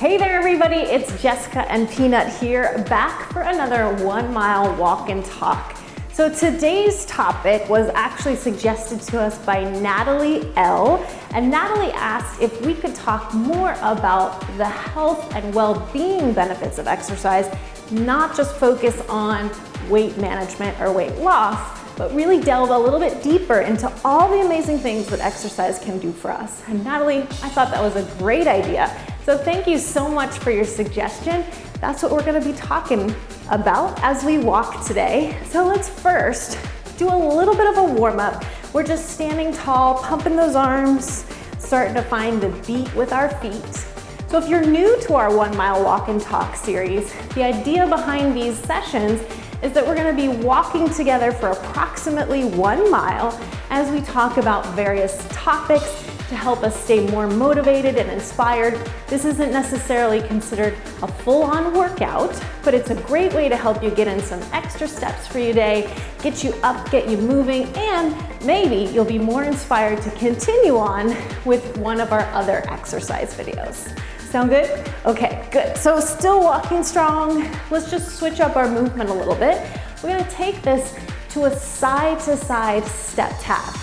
Hey there everybody, it's Jessica and Peanut here, back for another 1 mile walk and talk. So today's topic was actually suggested to us by Natalie L. And Natalie asked if we could talk more about the health and well-being benefits of exercise, not just focus on weight management or weight loss, but really delve a little bit deeper into all the amazing things that exercise can do for us. And Natalie, I thought that was a great idea. So thank you so much for your suggestion. That's what we're gonna be talking about as we walk today. So let's first do a little bit of a warm up. We're just standing tall, pumping those arms, starting to find the beat with our feet. So if you're new to our 1 mile walk and talk series, the idea behind these sessions is that we're gonna be walking together for approximately 1 mile as we talk about various topics to help us stay more motivated and inspired. This isn't necessarily considered a full-on workout, but it's a great way to help you get in some extra steps for your day, get you up, get you moving, and maybe you'll be more inspired to continue on with one of our other exercise videos. Sound good? Okay, good. So still walking strong. Let's just switch up our movement a little bit. We're gonna take this to a side-to-side step tap.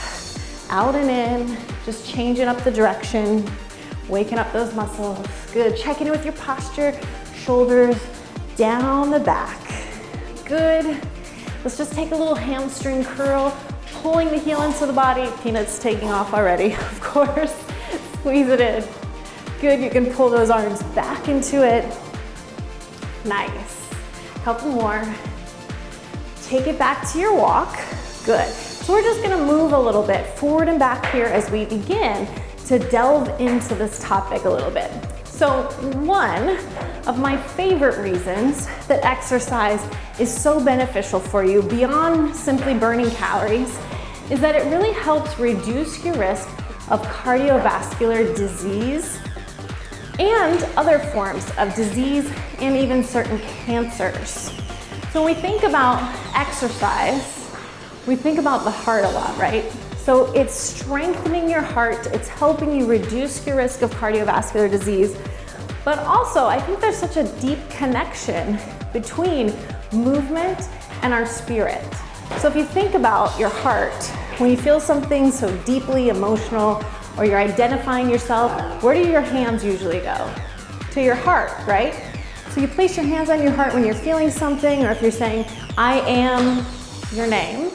Out and in, just changing up the direction, waking up those muscles. Good, checking in with your posture, shoulders down the back. Good. Let's just take a little hamstring curl, pulling the heel into the body. Peanut's taking off already, of course. Squeeze it in. Good, you can pull those arms back into it. Nice. Couple more. Take it back to your walk. Good. So we're just gonna move a little bit forward and back here as we begin to delve into this topic a little bit. So one of my favorite reasons that exercise is so beneficial for you beyond simply burning calories is that it really helps reduce your risk of cardiovascular disease and other forms of disease and even certain cancers. So when we think about exercise, we think about the heart a lot, right? So it's strengthening your heart, it's helping you reduce your risk of cardiovascular disease, but also I think there's such a deep connection between movement and our spirit. So if you think about your heart, when you feel something so deeply emotional or you're identifying yourself, where do your hands usually go? To your heart, right? So you place your hands on your heart when you're feeling something, or if you're saying, I am your name.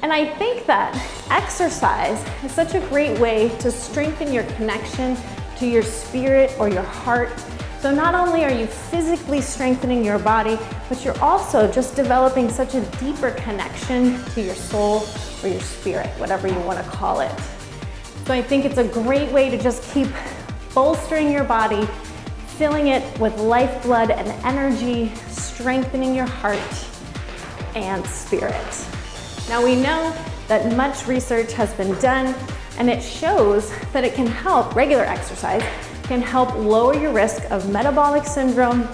And I think that exercise is such a great way to strengthen your connection to your spirit or your heart. So not only are you physically strengthening your body, but you're also just developing such a deeper connection to your soul or your spirit, whatever you want to call it. So I think it's a great way to just keep bolstering your body, filling it with lifeblood and energy, strengthening your heart and spirit. Now we know that much research has been done and it shows that it can help, regular exercise can help lower your risk of metabolic syndrome,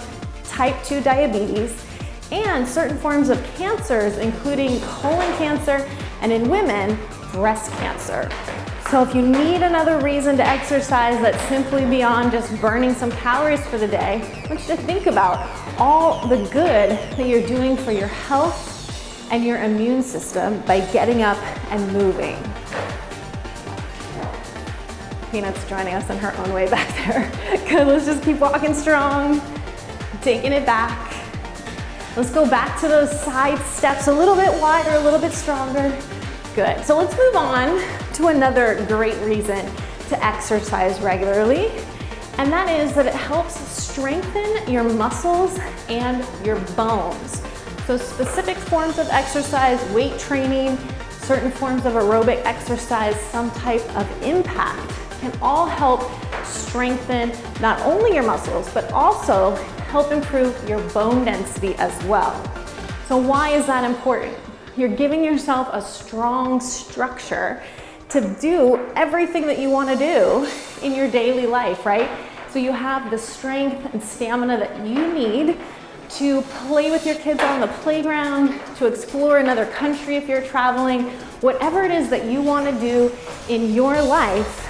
type 2 diabetes, and certain forms of cancers, including colon cancer and in women, breast cancer. So if you need another reason to exercise that's simply beyond just burning some calories for the day, I want you to think about all the good that you're doing for your health and your immune system by getting up and moving. Peanut's joining us in her own way back there. Good, let's just keep walking strong, taking it back. Let's go back to those side steps a little bit wider, a little bit stronger. Good, so let's move on to another great reason to exercise regularly, and that is that it helps strengthen your muscles and your bones. So specific forms of exercise, weight training, certain forms of aerobic exercise, some type of impact can all help strengthen not only your muscles, but also help improve your bone density as well. So why is that important? You're giving yourself a strong structure to do everything that you want to do in your daily life, right? So you have the strength and stamina that you need to play with your kids on the playground, to explore another country if you're traveling, whatever it is that you want to do in your life,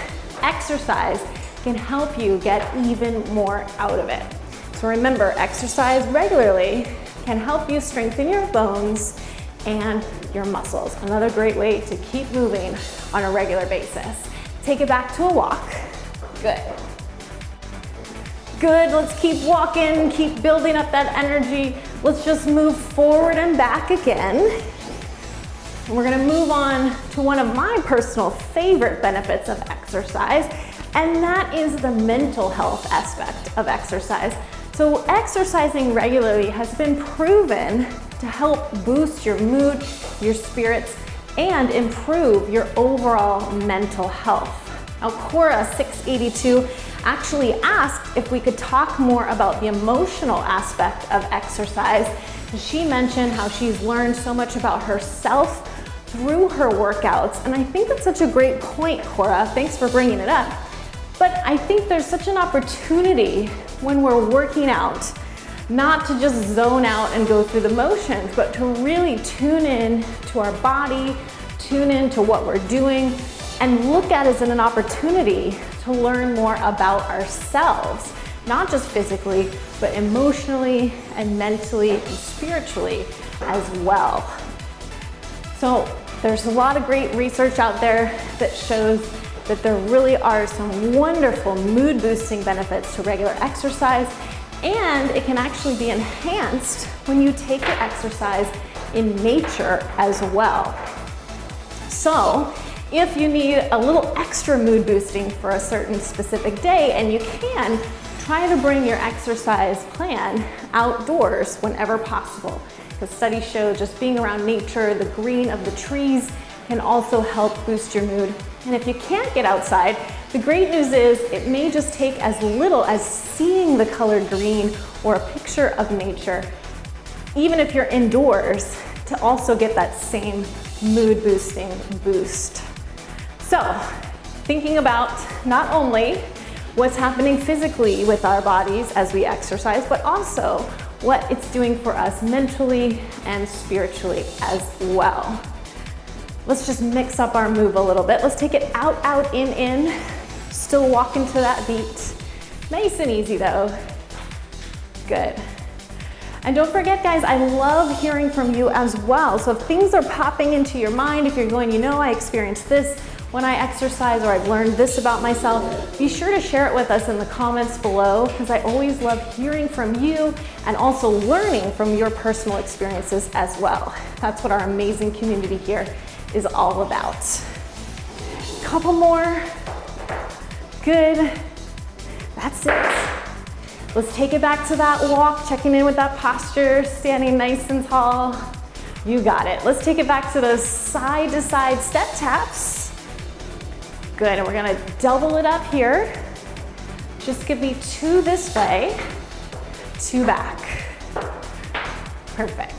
exercise can help you get even more out of it. So remember, exercise regularly can help you strengthen your bones and your muscles. Another great way to keep moving on a regular basis. Take it back to a walk. Good. Good, let's keep walking, keep building up that energy. Let's just move forward and back again. And we're gonna move on to one of my personal favorite benefits of exercise, and that is the mental health aspect of exercise. So exercising regularly has been proven to help boost your mood, your spirits, and improve your overall mental health. Now, Cora 682 actually asked if we could talk more about the emotional aspect of exercise. She mentioned how she's learned so much about herself through her workouts, and I think that's such a great point, Cora. Thanks for bringing it up. But I think there's such an opportunity when we're working out, not to just zone out and go through the motions, but to really tune in to our body, tune in to what we're doing, and look at it as an opportunity to learn more about ourselves, not just physically, but emotionally and mentally and spiritually as well. So there's a lot of great research out there that shows that there really are some wonderful mood boosting benefits to regular exercise, and it can actually be enhanced when you take your exercise in nature as well. So if you need a little extra mood boosting for a certain specific day, and you can, try to bring your exercise plan outdoors whenever possible. Because studies show just being around nature, the green of the trees, can also help boost your mood. And if you can't get outside, the great news is it may just take as little as seeing the color green or a picture of nature, even if you're indoors, to also get that same mood boosting boost. So, thinking about not only what's happening physically with our bodies as we exercise, but also what it's doing for us mentally and spiritually as well. Let's just mix up our move a little bit. Let's take it out, out, in. Still walking to that beat. Nice and easy though. Good. And don't forget, guys, I love hearing from you as well. So if things are popping into your mind, if you're going, you know, I experienced this when I exercise, or I've learned this about myself, be sure to share it with us in the comments below, because I always love hearing from you and also learning from your personal experiences as well. That's what our amazing community here is all about. Couple more. Good. That's it. Let's take it back to that walk, checking in with that posture, standing nice and tall. You got it. Let's take it back to those side to side step taps. Good, and we're gonna double it up here. Just give me 2 this way, 2 back. Perfect.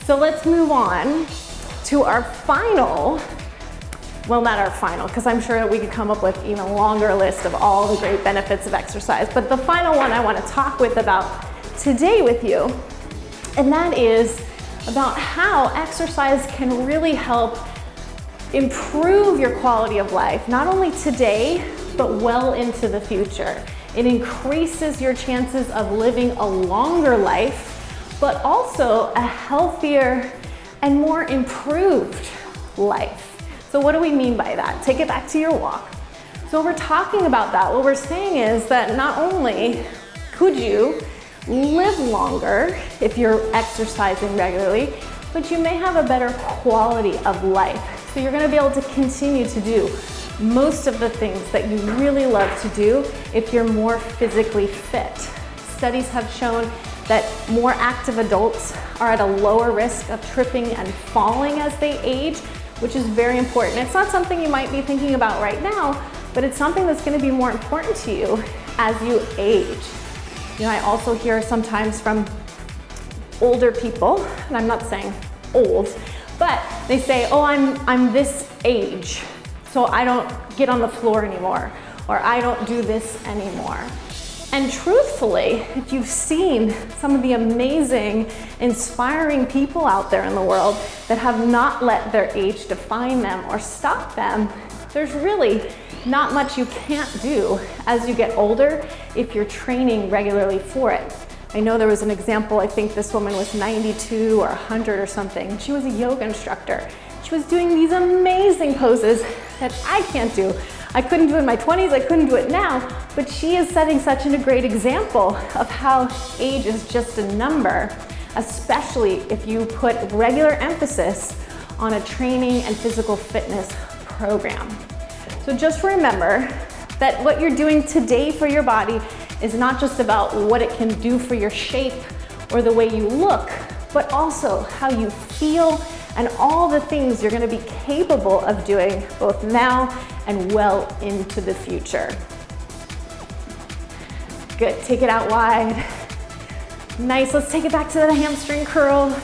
So let's move on to our final, well, not our final, because I'm sure that we could come up with an even longer list of all the great benefits of exercise, but the final one I want to talk about today with you, and that is about how exercise can really help improve your quality of life, not only today, but well into the future. It increases your chances of living a longer life, but also a healthier and more improved life. So what do we mean by that? Take it back to your walk. So we're talking about that. What we're saying is that not only could you live longer if you're exercising regularly, but you may have a better quality of life. So you're gonna be able to continue to do most of the things that you really love to do if you're more physically fit. Studies have shown that more active adults are at a lower risk of tripping and falling as they age, which is very important. It's not something you might be thinking about right now, but it's something that's gonna be more important to you as you age. You know, I also hear sometimes from older people, and I'm not saying old, but they say, oh, I'm this age, so I don't get on the floor anymore, or I don't do this anymore. And truthfully, if you've seen some of the amazing, inspiring people out there in the world that have not let their age define them or stop them, There's really not much you can't do as you get older if you're training regularly for it. I know there was an example, I think this woman was 92 or 100 or something. She was a yoga instructor. She was doing these amazing poses that I can't do. I couldn't do it in my 20s, I couldn't do it now, but she is setting such a great example of how age is just a number, especially if you put regular emphasis on a training and physical fitness program. So just remember that what you're doing today for your body is not just about what it can do for your shape or the way you look, but also how you feel and all the things you're going to be capable of doing both now and well into the future. Good, take it out wide. Nice, let's take it back to the hamstring curl.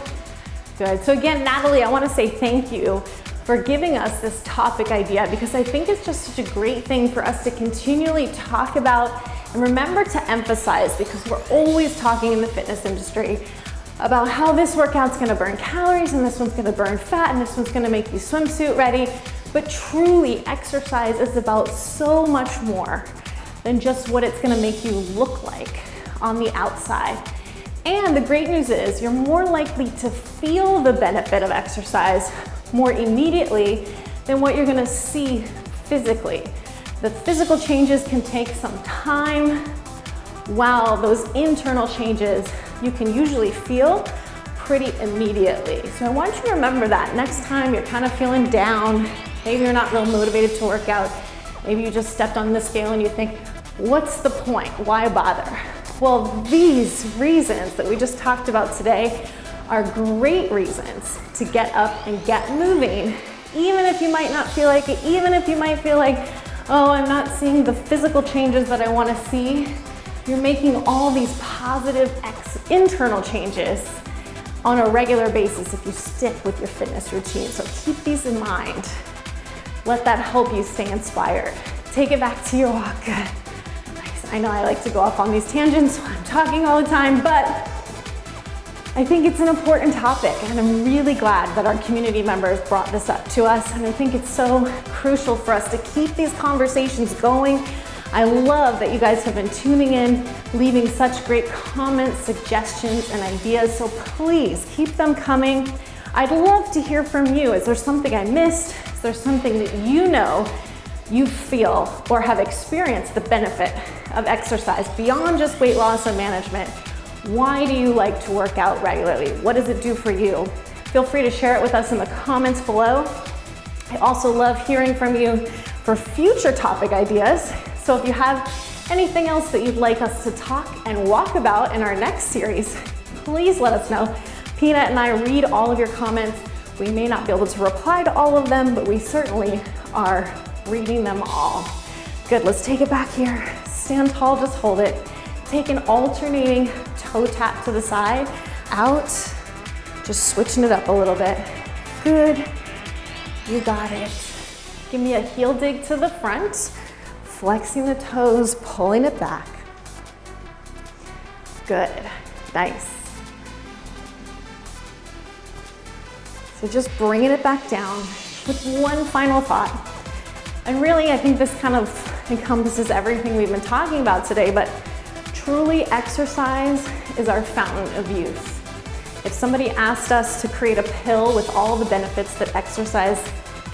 Good, so again, Natalie, I want to say thank you for giving us this topic idea because I think it's just such a great thing for us to continually talk about and remember to emphasize, because we're always talking in the fitness industry about how this workout's gonna burn calories and this one's gonna burn fat and this one's gonna make you swimsuit ready. But truly, exercise is about so much more than just what it's gonna make you look like on the outside. And the great news is you're more likely to feel the benefit of exercise more immediately than what you're gonna see physically. The physical changes can take some time, while those internal changes you can usually feel pretty immediately. So I want you to remember that next time you're kind of feeling down, maybe you're not real motivated to work out, maybe you just stepped on the scale and you think, what's the point? Why bother? Well, these reasons that we just talked about today are great reasons to get up and get moving, even if you might not feel like it, even if you might feel like, oh, I'm not seeing the physical changes that I want to see. You're making all these positive internal changes on a regular basis if you stick with your fitness routine. So keep these in mind. Let that help you stay inspired. Take it back to your walk. Good. Nice. I know I like to go off on these tangents when I'm talking all the time, but I think it's an important topic, and I'm really glad that our community members brought this up to us, and I think it's so crucial for us to keep these conversations going. I love that you guys have been tuning in, leaving such great comments, suggestions, and ideas, so please keep them coming. I'd love to hear from you. Is there something I missed? Is there something that you feel or have experienced the benefit of exercise beyond just weight loss and management? Why do you like to work out regularly? What does it do for you? Feel free to share it with us in the comments below. I also love hearing from you for future topic ideas. So if you have anything else that you'd like us to talk and walk about in our next series, please let us know. Peanut and I read all of your comments. We may not be able to reply to all of them, but we certainly are reading them all. Good, let's take it back here. Stand tall, just hold it. Take an alternating toe tap to the side, out, just switching it up a little bit. Good, you got it. Give me a heel dig to the front, flexing the toes, pulling it back. Good, nice. So just bringing it back down with one final thought. And really, I think this kind of encompasses everything we've been talking about today, but truly exercise is our fountain of youth. If somebody asked us to create a pill with all the benefits that exercise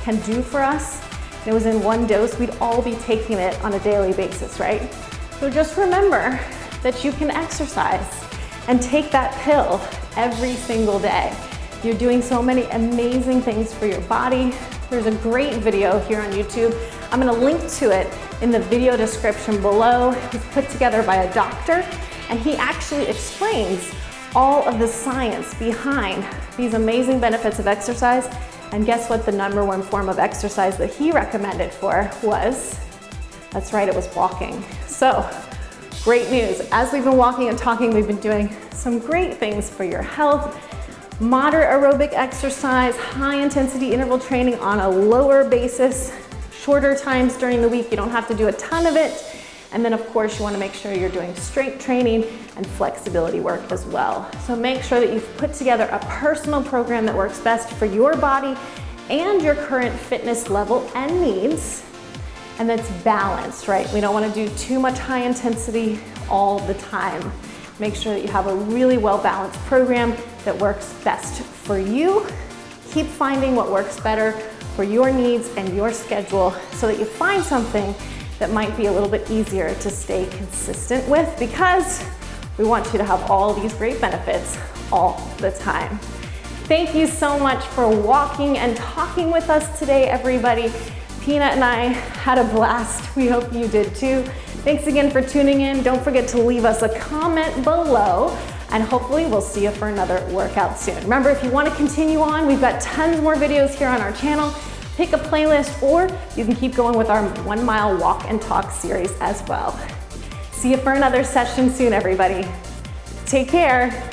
can do for us, and it was in one dose, we'd all be taking it on a daily basis, right? So just remember that you can exercise and take that pill every single day. You're doing so many amazing things for your body. There's a great video here on YouTube. I'm gonna link to it in the video description below. It's put together by a doctor, and he actually explains all of the science behind these amazing benefits of exercise. And guess what the #1 form of exercise that he recommended for was? That's right, it was walking. So, great news. As we've been walking and talking, we've been doing some great things for your health. Moderate aerobic exercise, high intensity interval training on a lower basis, shorter times during the week. You don't have to do a ton of it. And then of course you want to make sure you're doing strength training and flexibility work as well. So make sure that you've put together a personal program that works best for your body and your current fitness level and needs, and that's balanced, right? We don't want to do too much high intensity all the time. Make sure that you have a really well-balanced program that works best for you. Keep finding what works better for your needs and your schedule so that you find something that might be a little bit easier to stay consistent with, because we want you to have all these great benefits all the time. Thank you so much for walking and talking with us today, everybody. Peanut and I had a blast. We hope you did too. Thanks again for tuning in. Don't forget to leave us a comment below, and hopefully we'll see you for another workout soon. Remember, if you want to continue on, we've got tons more videos here on our channel. Pick a playlist, or you can keep going with our 1 mile walk and talk series as well. See you for another session soon, everybody. Take care.